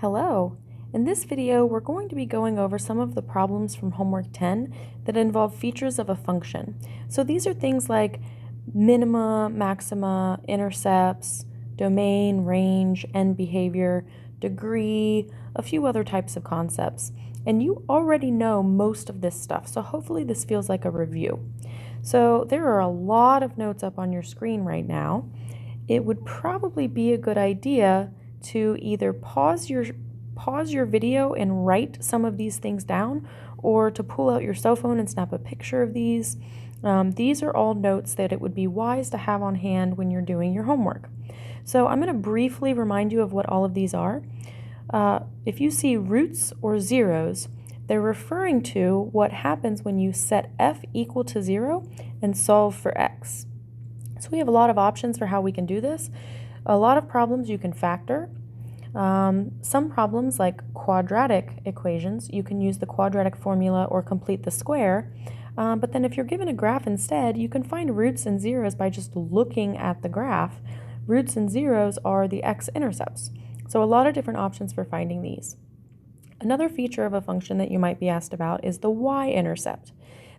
Hello! In this video, we're going to be going over some of the problems from homework 10 that involve features of a function. So these are things like minima, maxima, intercepts, domain, range, end behavior, degree, a few other types of concepts. And you already know most of this stuff, so hopefully this feels like a review. So there are a lot of notes up on your screen right now. It would probably be a good idea to either pause your video and write some of these things down, or to pull out your cell phone and snap a picture of these. These are all notes that it would be wise to have on hand when you're doing your homework. So I'm going to briefly remind you of what all of these are. If you see roots or zeros, they're referring to what happens when you set f equal to 0 and solve for x. So we have a lot of options for how we can do this. A lot of problems you can factor. Some problems, like quadratic equations, you can use the quadratic formula or complete the square. But then if you're given a graph instead, you can find roots and zeros by just looking at the graph. Roots and zeros are the x-intercepts. So a lot of different options for finding these. Another feature of a function that you might be asked about is the y-intercept.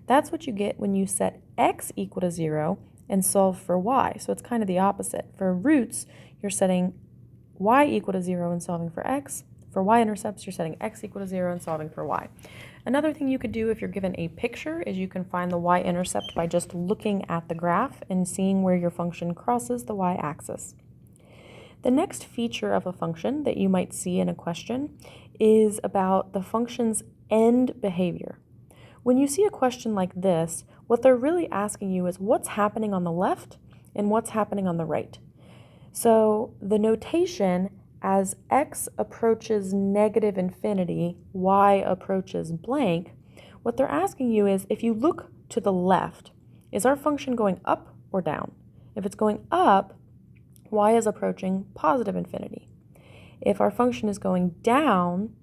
That's what you get when you set x equal to 0 and solve for y. So it's kind of the opposite. For roots, you're setting y equal to 0 and solving for x. For y-intercepts, you're setting x equal to 0 and solving for y. Another thing you could do if you're given a picture is you can find the y-intercept by just looking at the graph and seeing where your function crosses the y-axis. The next feature of a function that you might see in a question is about the function's end behavior. When you see a question like this, what they're really asking you is what's happening on the left and what's happening on the right. So the notation, as x approaches negative infinity, y approaches blank, what they're asking you is, if you look to the left, is our function going up or down? If it's going up, y is approaching positive infinity. If our function is going down,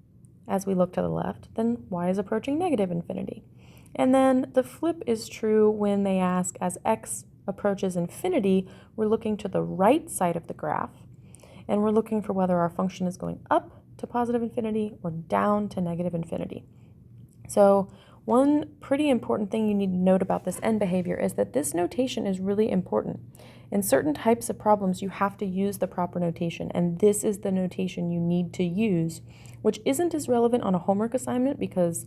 as we look to the left, then y is approaching negative infinity. And then the flip is true when they ask, as x approaches infinity, we're looking to the right side of the graph, and we're looking for whether our function is going up to positive infinity or down to negative infinity. So one pretty important thing you need to note about this end behavior is that this notation is really important. In certain types of problems, you have to use the proper notation, and this is the notation you need to use, which isn't as relevant on a homework assignment because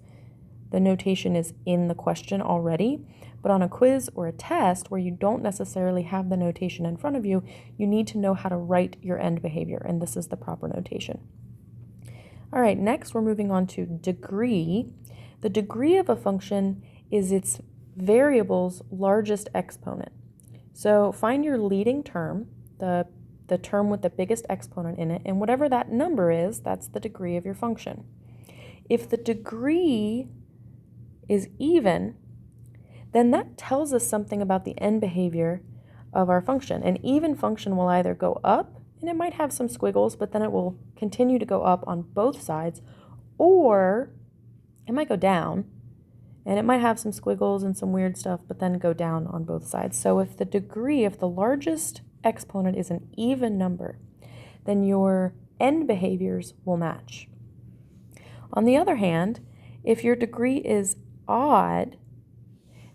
the notation is in the question already. But on a quiz or a test where you don't necessarily have the notation in front of you, you need to know how to write your end behavior, and this is the proper notation. All right, next we're moving on to degree. The degree of a function is its variable's largest exponent. So find your leading term, the term with the biggest exponent in it, and whatever that number is, that's the degree of your function. If the degree is even, then that tells us something about the end behavior of our function. An even function will either go up, and it might have some squiggles, but then it will continue to go up on both sides, or it might go down, and it might have some squiggles and some weird stuff, but then go down on both sides. So if the degree of the largest exponent is an even number, then your end behaviors will match. On the other hand, if your degree is odd,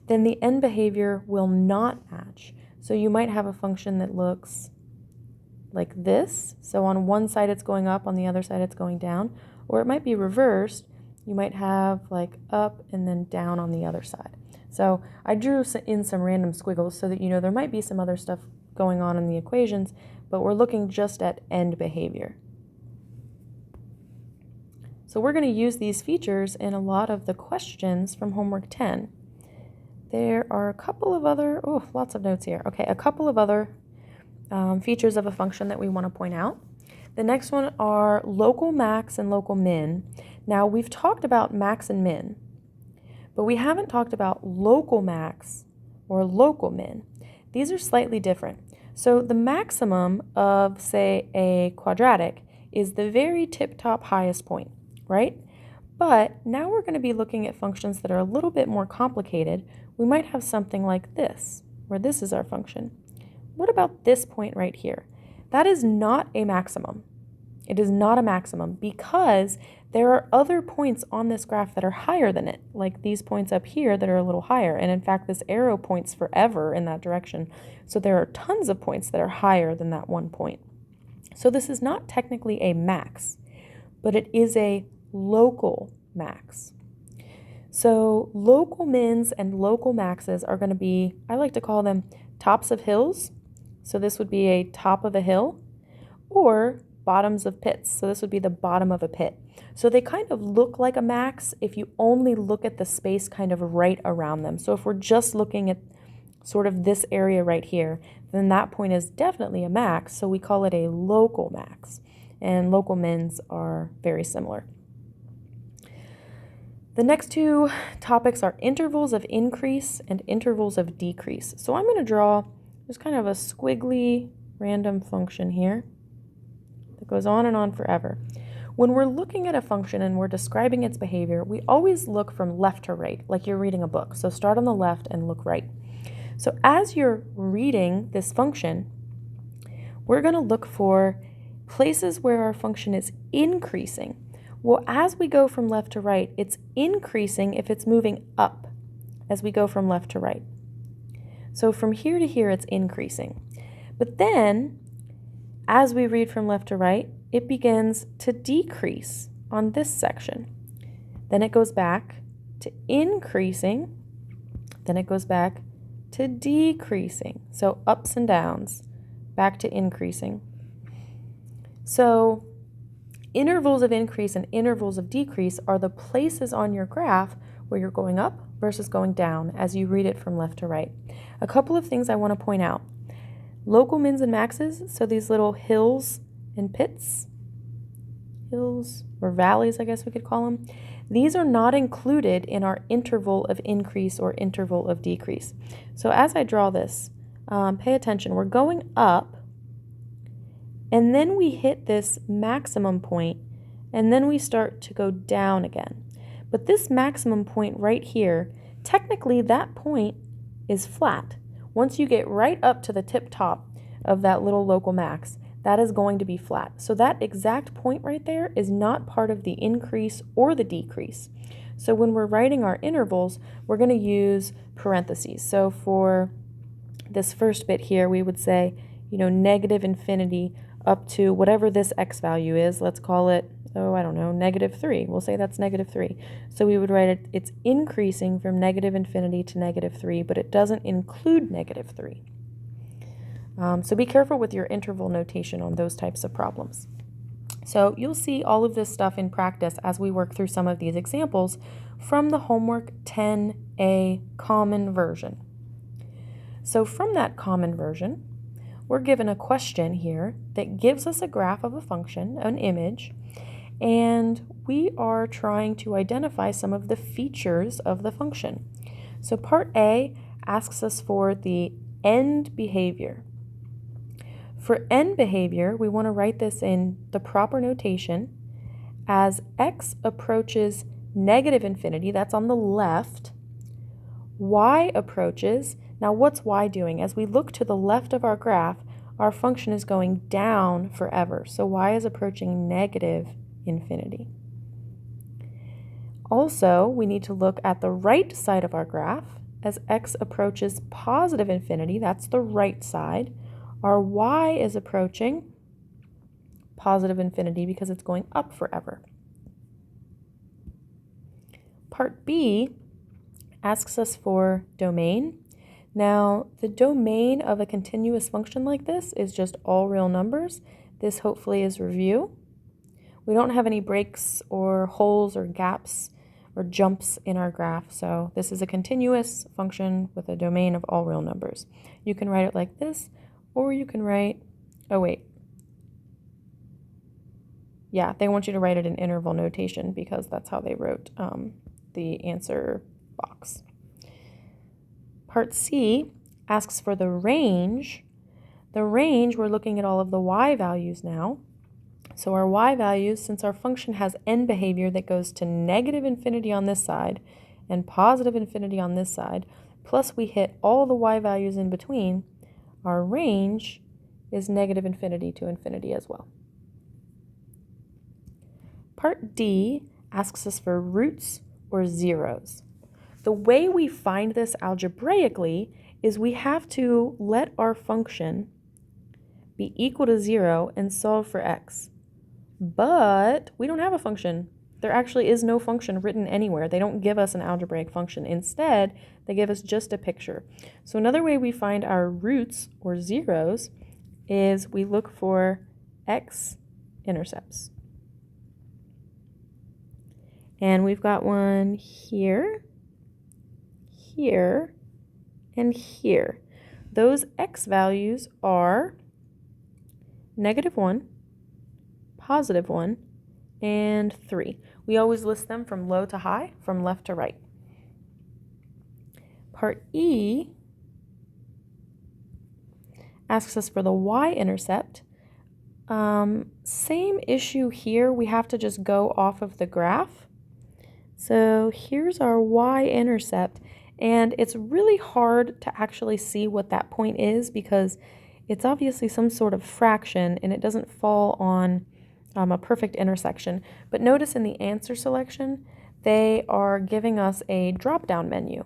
then the end behavior will not match. So you might have a function that looks like this. So on one side it's going up, on the other side it's going down. Or it might be reversed. You might have like up and then down on the other side. So I drew in some random squiggles so that you know there might be some other stuff going on in the equations, but we're looking just at end behavior. So we're going to use these features in a lot of the questions from homework 10. There are a couple of other, lots of notes here. Okay, a couple of other features of a function that we want to point out. The next one are local max and local min. Now, we've talked about max and min, but we haven't talked about local max or local min. These are slightly different. So the maximum of, say, a quadratic is the very tip-top highest point, right? But now we're going to be looking at functions that are a little bit more complicated. We might have something like this, where this is our function. What about this point right here? That is not a maximum. It is not a maximum because there are other points on this graph that are higher than it, like these points up here that are a little higher. And in fact, this arrow points forever in that direction. So there are tons of points that are higher than that one point. So this is not technically a max, but it is a local max. So local mins and local maxes are going to be, I like to call them tops of hills. So this would be a top of a hill, or bottoms of pits. So this would be the bottom of a pit. So they kind of look like a max if you only look at the space kind of right around them. So if we're just looking at sort of this area right here, then that point is definitely a max. So we call it a local max. And local mins are very similar. The next two topics are intervals of increase and intervals of decrease. So I'm going to draw just kind of a squiggly random function here that goes on and on forever. When we're looking at a function and we're describing its behavior, we always look from left to right, like you're reading a book. So start on the left and look right. So as you're reading this function, we're going to look for places where our function is increasing. Well, as we go from left to right, it's increasing if it's moving up as we go from left to right. So from here to here, it's increasing. But then, as we read from left to right, it begins to decrease on this section. Then it goes back to increasing. Then it goes back to decreasing. So ups and downs, back to increasing. So intervals of increase and intervals of decrease are the places on your graph where you're going up versus going down as you read it from left to right. A couple of things I want to point out. Local mins and maxes, so these little hills and pits, hills or valleys I guess we could call them, these are not included in our interval of increase or interval of decrease. So as I draw this, pay attention, we're going up, and then we hit this maximum point, and then we start to go down again. But this maximum point right here, technically that point is flat. Once you get right up to the tip top of that little local max, that is going to be flat. So that exact point right there is not part of the increase or the decrease. So when we're writing our intervals, we're going to use parentheses. So for this first bit here, we would say, negative infinity up to whatever this x value is. Let's call it, -3. We'll say that's -3. So we would write it, it's increasing from negative infinity to -3, but it doesn't include -3. So be careful with your interval notation on those types of problems. So you'll see all of this stuff in practice as we work through some of these examples from the Homework 10A common version. So from that common version, we're given a question here that gives us a graph of a function, an image, and we are trying to identify some of the features of the function. So part A asks us for the end behavior. For end behavior, we want to write this in the proper notation as x approaches negative infinity, that's on the left, y approaches. Now what's y doing? As we look to the left of our graph, our function is going down forever. So y is approaching negative infinity. Also, we need to look at the right side of our graph as x approaches positive infinity. That's the right side. Our y is approaching positive infinity because it's going up forever. Part B asks us for domain. Now, the domain of a continuous function like this is just all real numbers. This hopefully is review. We don't have any breaks or holes or gaps or jumps in our graph, so this is a continuous function with a domain of all real numbers. You can write it like this, or you can write, they want you to write it in interval notation because that's how they wrote the answer box. Part C asks for the range. The range, we're looking at all of the y values now. So our y values, since our function has end behavior that goes to negative infinity on this side and positive infinity on this side, plus we hit all the y values in between, our range is negative infinity to infinity as well. Part D asks us for roots or zeros. The way we find this algebraically is we have to let our function be equal to 0 and solve for x. But we don't have a function. There actually is no function written anywhere. They don't give us an algebraic function. Instead, they give us just a picture. So another way we find our roots or zeros is we look for x-intercepts. And we've got one here, here, and here. Those x values are -1, +1, and 3. We always list them from low to high, from left to right. Part E asks us for the y-intercept. Same issue here. We have to just go off of the graph. So here's our y-intercept, and it's really hard to actually see what that point is because it's obviously some sort of fraction and it doesn't fall on a perfect intersection. But notice in the answer selection, they are giving us a drop-down menu.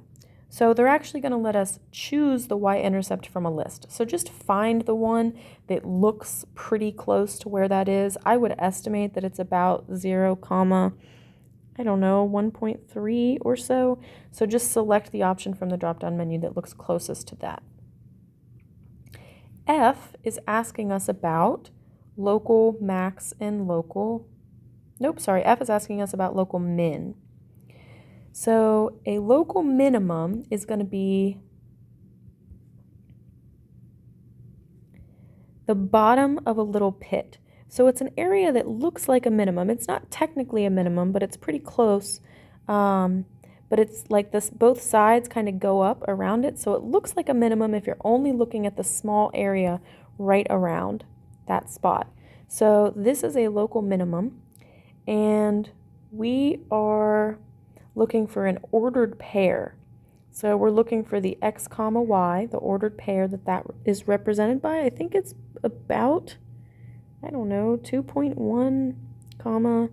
So they're actually going to let us choose the y-intercept from a list. So just find the one that looks pretty close to where that is. I would estimate that it's about 0, I don't know, 1.3 or so. So just select the option from the drop-down menu that looks closest to that. F is asking us about local max and local, F is asking us about local min. So a local minimum is going to be the bottom of a little pit. So it's an area that looks like a minimum. It's not technically a minimum, but it's pretty close. But it's like this, both sides kind of go up around it. So it looks like a minimum if you're only looking at the small area right around that spot. So this is a local minimum, and we are looking for an ordered pair. So we're looking for the x comma y, the ordered pair that is represented by. I think it's about, I don't know, 2.1 comma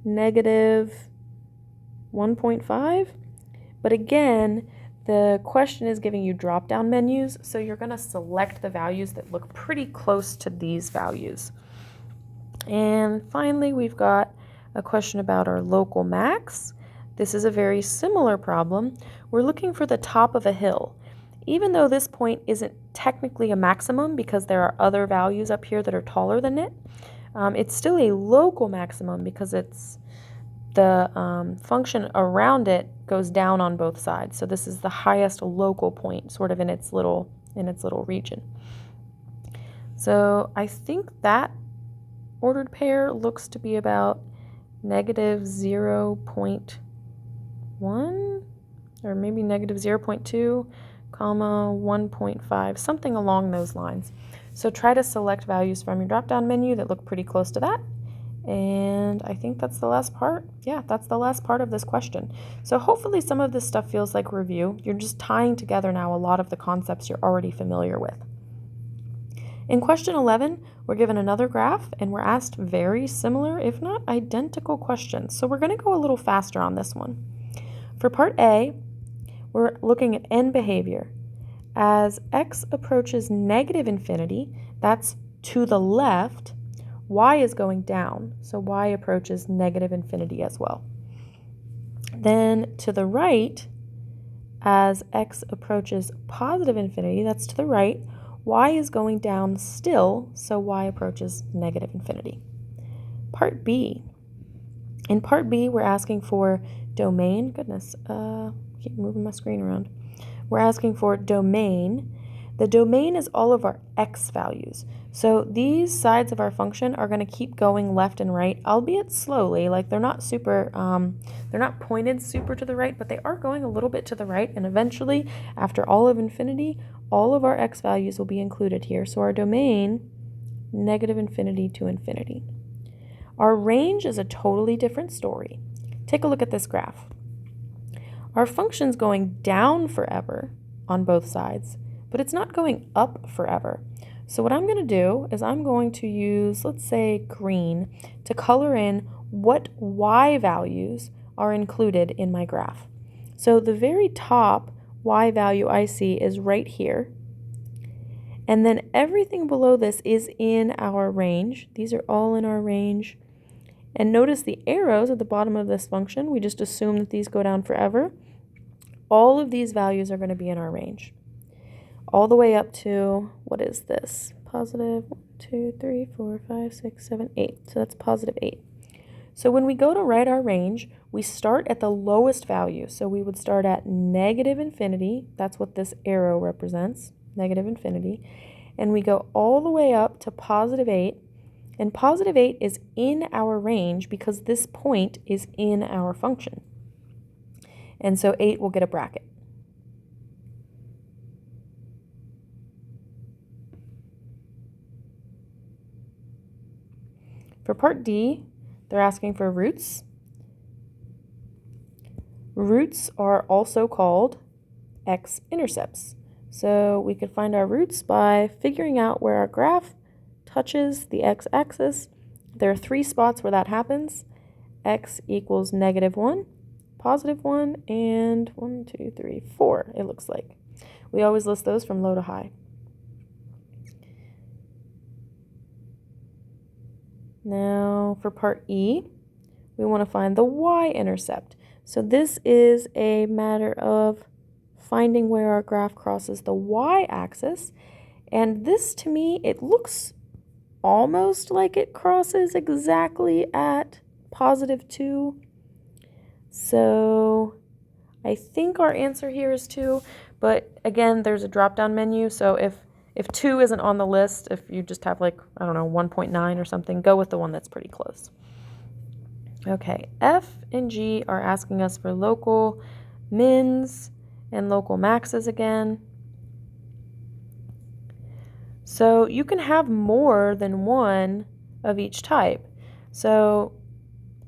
-1.5. But again, the question is giving you drop-down menus, so you're going to select the values that look pretty close to these values. And finally, we've got a question about our local max. This is a very similar problem. We're looking for the top of a hill. Even though this point isn't technically a maximum because there are other values up here that are taller than it, it's still a local maximum because it's the function around it goes down on both sides. So this is the highest local point sort of in its little region. So I think that ordered pair looks to be about -0.1 or maybe -0.2, 1.5, something along those lines. So try to select values from your drop-down menu that look pretty close to that. And I think that's the last part. Yeah, that's the last part of this question. So hopefully some of this stuff feels like review. You're just tying together now a lot of the concepts you're already familiar with. In question 11, we're given another graph and we're asked very similar, if not identical questions. So we're going to go a little faster on this one. For part A, we're looking at end behavior. As x approaches -infinity, that's to the left, y is going down, so y approaches -infinity as well. Then to the right, as x approaches +infinity, that's to the right, y is going down still, so y approaches -infinity. Part B. In part B, we're asking for domain. Goodness, keep moving my screen around. We're asking for domain. The domain is all of our x values. So these sides of our function are going to keep going left and right, albeit slowly. Like they're not super, they're not pointed super to the right, but they are going a little bit to the right. And eventually, after all of infinity, all of our x values will be included here. So our domain, -infinity to infinity. Our range is a totally different story. Take a look at this graph. Our function's going down forever on both sides, but it's not going up forever. So what I'm going to do is I'm going to use, let's say, green to color in what y values are included in my graph. So the very top y value I see is right here. And then everything below this is in our range. These are all in our range. And notice the arrows at the bottom of this function. We just assume that these go down forever. All of these values are going to be in our range. All the way up to, what is this? Positive 1, 2, 3, 4, 5, 6, 7, 8. So that's positive 8. So when we go to write our range, we start at the lowest value. So we would start at negative infinity. That's what this arrow represents, negative infinity. And we go all the way up to positive 8. And positive 8 is in our range because this point is in our function. And so 8 will get a bracket. For part D, they're asking for roots. Roots are also called x-intercepts. So we could find our roots by figuring out where our graph touches the x-axis. There are 3 spots where that happens. X equals -1, +1, and 1, 2, 3, 4, it looks like. We always list those from low to high. Now for part E, we want to find the y-intercept. So this is a matter of finding where our graph crosses the y-axis. And this, to me, it looks almost like it crosses exactly at +2. So I think our answer here is 2. But again, there's a drop-down menu. So if 2 isn't on the list, if you just have like, I don't know, 1.9 or something, go with the one that's pretty close. Okay, F and G are asking us for local mins and local maxes again. So you can have more than one of each type. So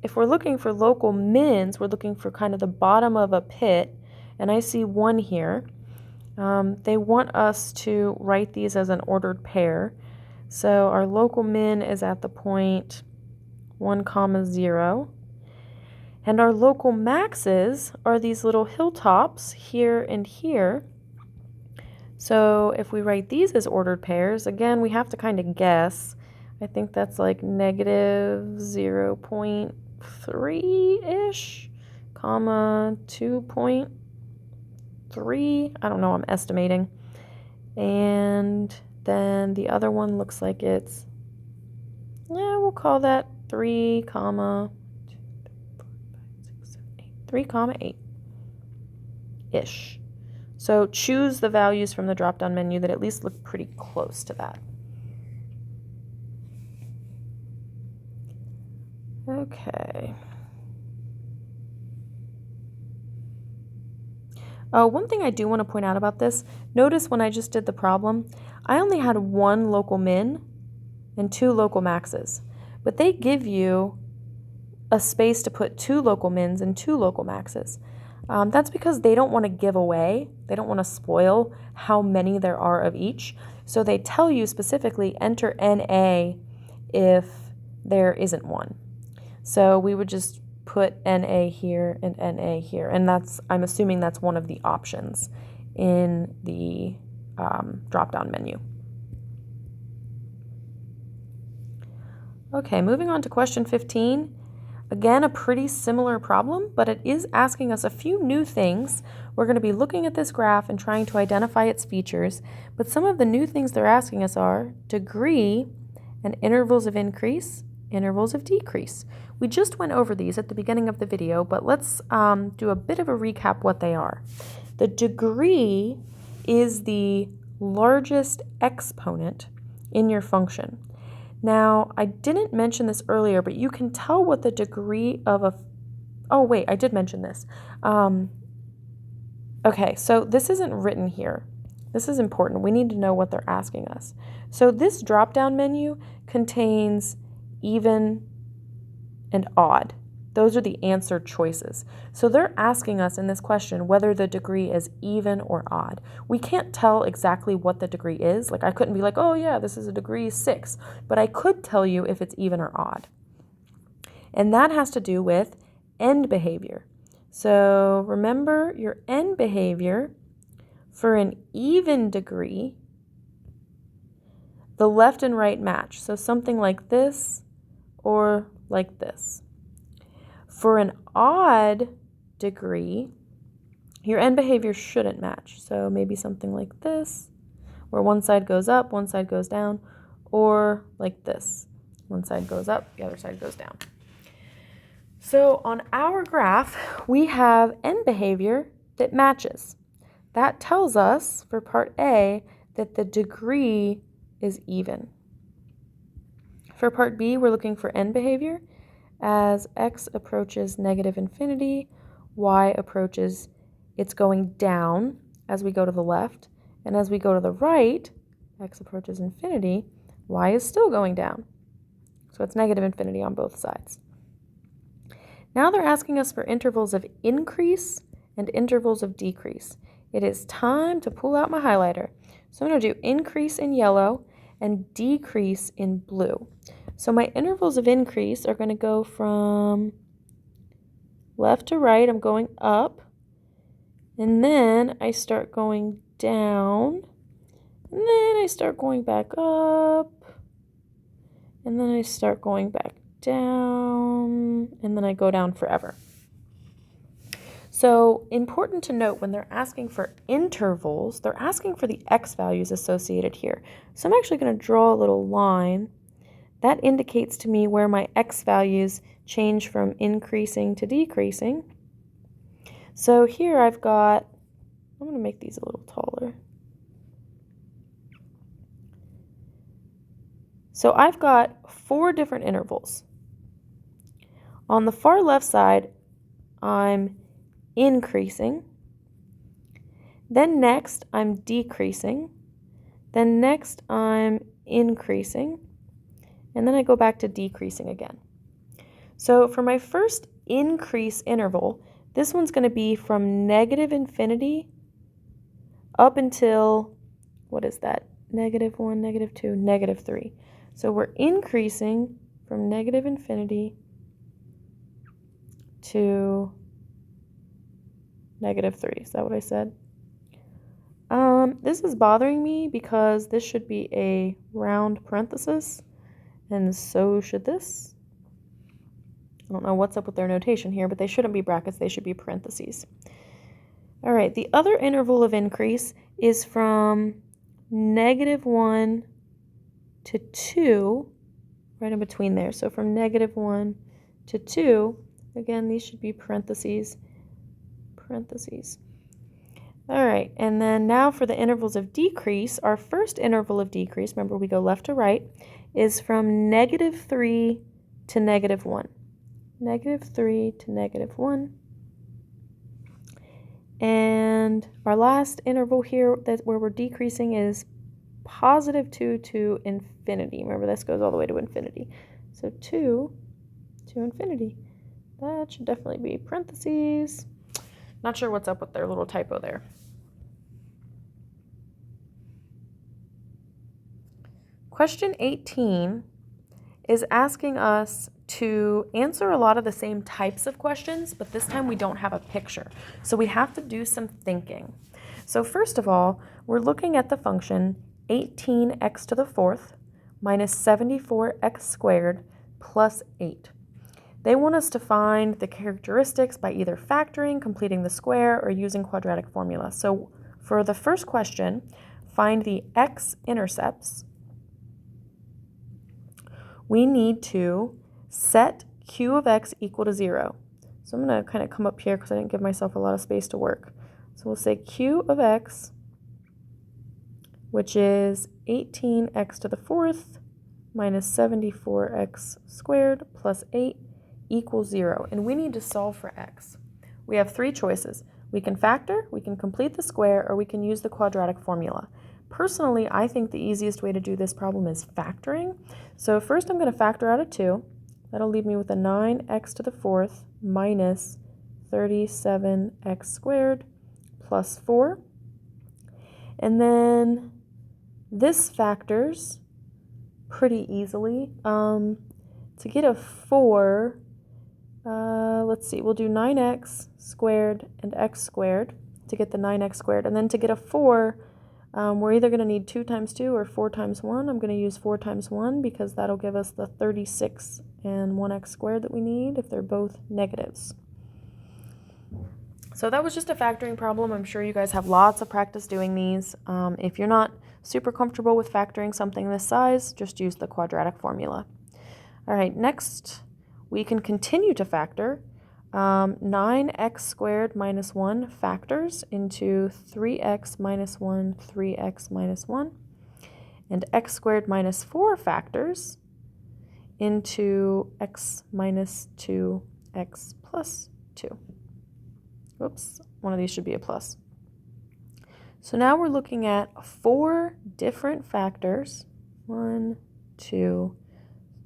if we're looking for local mins, we're looking for kind of the bottom of a pit, and I see 1 here. They want us to write these as an ordered pair. So our local min is at the point 1, 0. And our local maxes are these little hilltops here and here. So if we write these as ordered pairs, again, we have to kind of guess. I think that's like -0.3-ish, comma 2.3. I don't know, I'm estimating. And then the other one looks like it's, yeah, we'll call that 3, 8-ish. So choose the values from the drop-down menu that at least look pretty close to that. Okay. One thing I do want to point out about this, notice when I just did the problem, I only had 1 local min and 2 local maxes. But they give you a space to put 2 local mins and 2 local maxes. That's because they don't want to give away, they don't want to spoil how many there are of each. So they tell you specifically, enter NA if there isn't one. So we would just put NA here and NA here. And I'm assuming that's one of the options in the drop-down menu. Okay, moving on to question 15. Again, a pretty similar problem, but it is asking us a few new things. We're going to be looking at this graph and trying to identify its features, but some of the new things they're asking us are degree and intervals of increase, intervals of decrease. We just went over these at the beginning of the video, but let's do a bit of a recap what they are. The degree is the largest exponent in your function. Now, I didn't mention this earlier, but you can tell what the degree of oh, wait, I did mention this. Okay, so this isn't written here. This is important. We need to know what they're asking us. So this drop-down menu contains even and odd. Those are the answer choices. So they're asking us in this question whether the degree is even or odd. We can't tell exactly what the degree is. Like I couldn't be like, oh yeah, this is a degree 6, but I could tell you if it's even or odd. And that has to do with end behavior. So remember your end behavior for an even degree, the left and right match. So something like this or like this. For an odd degree, your end behavior shouldn't match. So maybe something like this, where one side goes up, one side goes down, or like this. One side goes up, the other side goes down. So on our graph, we have end behavior that matches. That tells us, for part A, that the degree is even. For part B, we're looking for end behavior. As x approaches negative infinity, y approaches, it's going down as we go to the left. And as we go to the right, x approaches infinity, y is still going down. So it's negative infinity on both sides. Now they're asking us for intervals of increase and intervals of decrease. It is time to pull out my highlighter. So I'm going to do increase in yellow and decrease in blue. So my intervals of increase are going to go from left to right. I'm going up, and then I start going down, and then I start going back up, and then I start going back down, and then I go down forever. So important to note, when they're asking for intervals, they're asking for the x values associated here. So I'm actually going to draw a little line. That indicates to me where my x values change from increasing to decreasing. So here I'm going to make these a little taller. So I've got 4 different intervals. On the far left side, I'm increasing. Then next, I'm decreasing. Then next, I'm increasing. And then I go back to decreasing again. So for my first increase interval, this one's going to be from negative infinity up until, what is that? Negative 1, negative 2, negative 3. So we're increasing from negative infinity to negative 3. Is that what I said? This is bothering me because this should be a round parenthesis, and so should this. I don't know what's up with their notation here, but they shouldn't be brackets, they should be parentheses. All right, the other interval of increase is from negative 1 to 2, right in between there. So from negative 1 to 2, again, these should be parentheses. All right, and then now for the intervals of decrease, our first interval of decrease, remember we go left to right, is from negative 3 to negative 1. Negative 3 to negative 1. And our last interval here where we're decreasing is positive 2 to infinity. Remember, this goes all the way to infinity. So 2 to infinity. That should definitely be parentheses. Not sure what's up with their little typo there. Question 18 is asking us to answer a lot of the same types of questions, but this time we don't have a picture. So we have to do some thinking. So first of all, we're looking at the function 18x to the 4th minus 74x squared plus 8. They want us to find the characteristics by either factoring, completing the square, or using quadratic formula. So for the first question, find the x-intercepts. We need to set q of x equal to 0. So I'm going to kind of come up here because I didn't give myself a lot of space to work. So we'll say q of x, which is 18x to the 4th minus 74x squared plus 8 equals 0. And we need to solve for x. We have 3 choices. We can factor, we can complete the square, or we can use the quadratic formula. Personally, I think the easiest way to do this problem is factoring. So first I'm going to factor out a 2. That'll leave me with a 9x to the 4th minus 37x squared plus 4. And then this factors pretty easily. To get a 4, let's see, we'll do 9x squared and x squared to get the 9x squared. And then to get a 4, we're either going to need 2 times 2 or 4 times 1. I'm going to use 4 times 1 because that'll give us the 36 and 1x squared that we need if they're both negatives. So that was just a factoring problem. I'm sure you guys have lots of practice doing these. If you're not super comfortable with factoring something this size, just use the quadratic formula. All right, next we can continue to factor. 9x squared minus 1 factors into 3x minus 1, 3x minus 1, and x squared minus 4 factors into x minus 2, x plus 2. Oops, one of these should be a plus. So now we're looking at 4 different factors. 1, 2,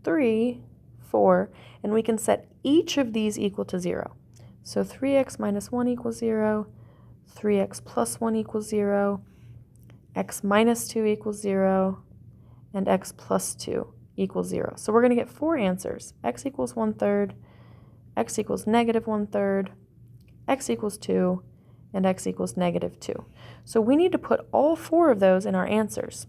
3, 4, and we can set each of these equal to 0. So 3x minus 1 equals 0, 3x plus 1 equals 0, x minus 2 equals 0, and x plus 2 equals 0. So we're going to get 4 answers. X equals 1/3, x equals negative 1/3, x equals 2, and x equals negative 2. So we need to put all 4 of those in our answers,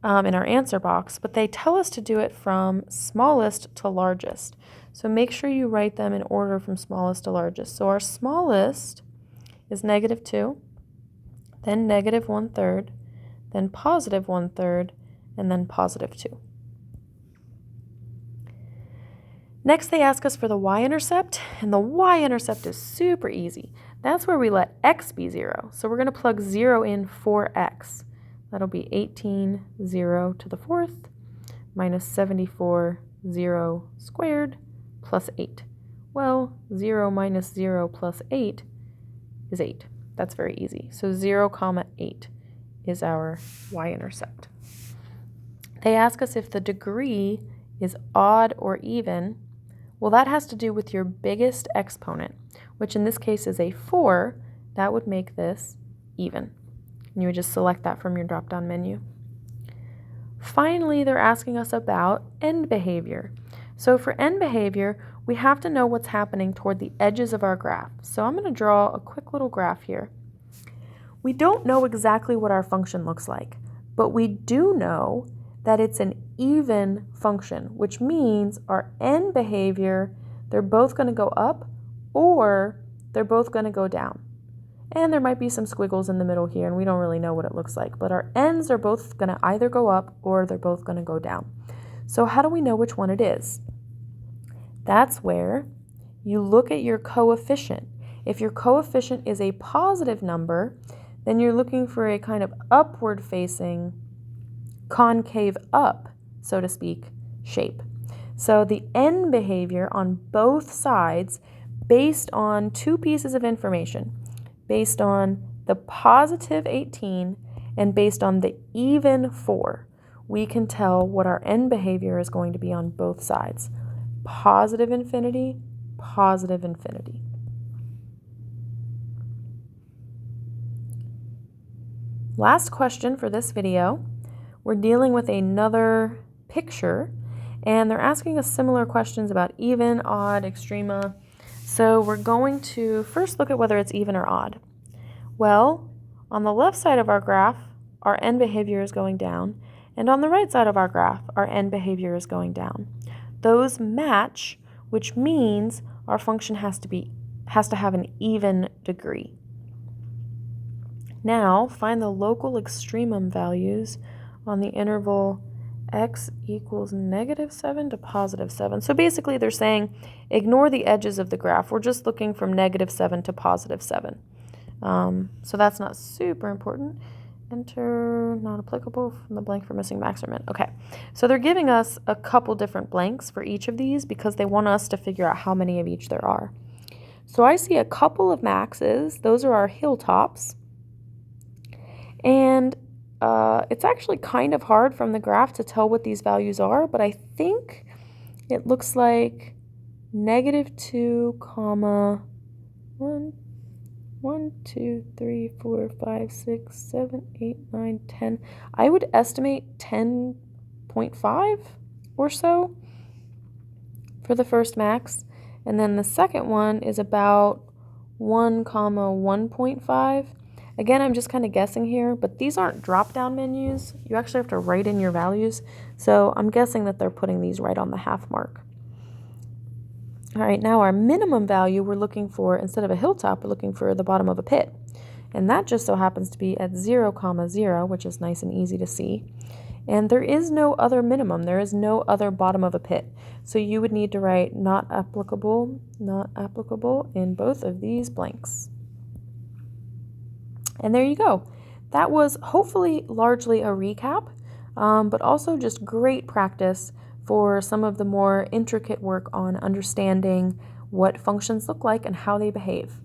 in our answer box, but they tell us to do it from smallest to largest. So make sure you write them in order from smallest to largest. So our smallest is negative 2, then negative 1/3, then positive 1/3, and then positive 2. Next, they ask us for the y-intercept, and the y-intercept is super easy. That's where we let x be 0. So we're going to plug 0 in for x. That'll be 18, 0 to the 4th, minus 74, 0 squared, plus 8. Well, 0 minus 0 plus 8 is 8. That's very easy. So 0, 8 is our y-intercept. They ask us if the degree is odd or even. Well, that has to do with your biggest exponent, which in this case is a 4. That would make this even. And you would just select that from your drop-down menu. Finally, they're asking us about end behavior. So for end behavior, we have to know what's happening toward the edges of our graph. So I'm going to draw a quick little graph here. We don't know exactly what our function looks like, but we do know that it's an even function, which means our end behavior, they're both going to go up or they're both going to go down. And there might be some squiggles in the middle here, and we don't really know what it looks like, but our ends are both going to either go up or they're both going to go down. So how do we know which one it is? That's where you look at your coefficient. If your coefficient is a positive number, then you're looking for a kind of upward facing, concave up, so to speak, shape. So the end behavior on both sides, based on 2 pieces of information, based on the positive 18 and based on the even 4, we can tell what our end behavior is going to be on both sides. Positive infinity, positive infinity. Last question for this video. We're dealing with another picture, and they're asking us similar questions about even, odd, extrema. So we're going to first look at whether it's even or odd. Well, on the left side of our graph, our end behavior is going down, and on the right side of our graph, our end behavior is going down. Those match, which means our function has to have an even degree. Now, find the local extremum values on the interval x equals -7 to +7. So basically they're saying ignore the edges of the graph. We're just looking from -7 to +7. So that's not super important. Enter not applicable from the blank for missing max or min. Okay, so they're giving us a couple different blanks for each of these because they want us to figure out how many of each there are. So I see a couple of maxes. Those are our hilltops. And it's actually kind of hard from the graph to tell what these values are, but I think it looks like -2, 1, 2, 3, 4, 5, 6, 7, 8, 9, 10. I would estimate 10.5 or so for the first max. And then the second one is about 1 comma 1.5. Again, I'm just kind of guessing here, but these aren't drop-down menus. You actually have to write in your values. So I'm guessing that they're putting these right on the half mark. All right, now our minimum value we're looking for, instead of a hilltop, we're looking for the bottom of a pit. And that just so happens to be at 0, 0, which is nice and easy to see. And there is no other minimum. There is no other bottom of a pit. So you would need to write not applicable in both of these blanks. And there you go. That was hopefully largely a recap, but also just great practice for some of the more intricate work on understanding what functions look like and how they behave.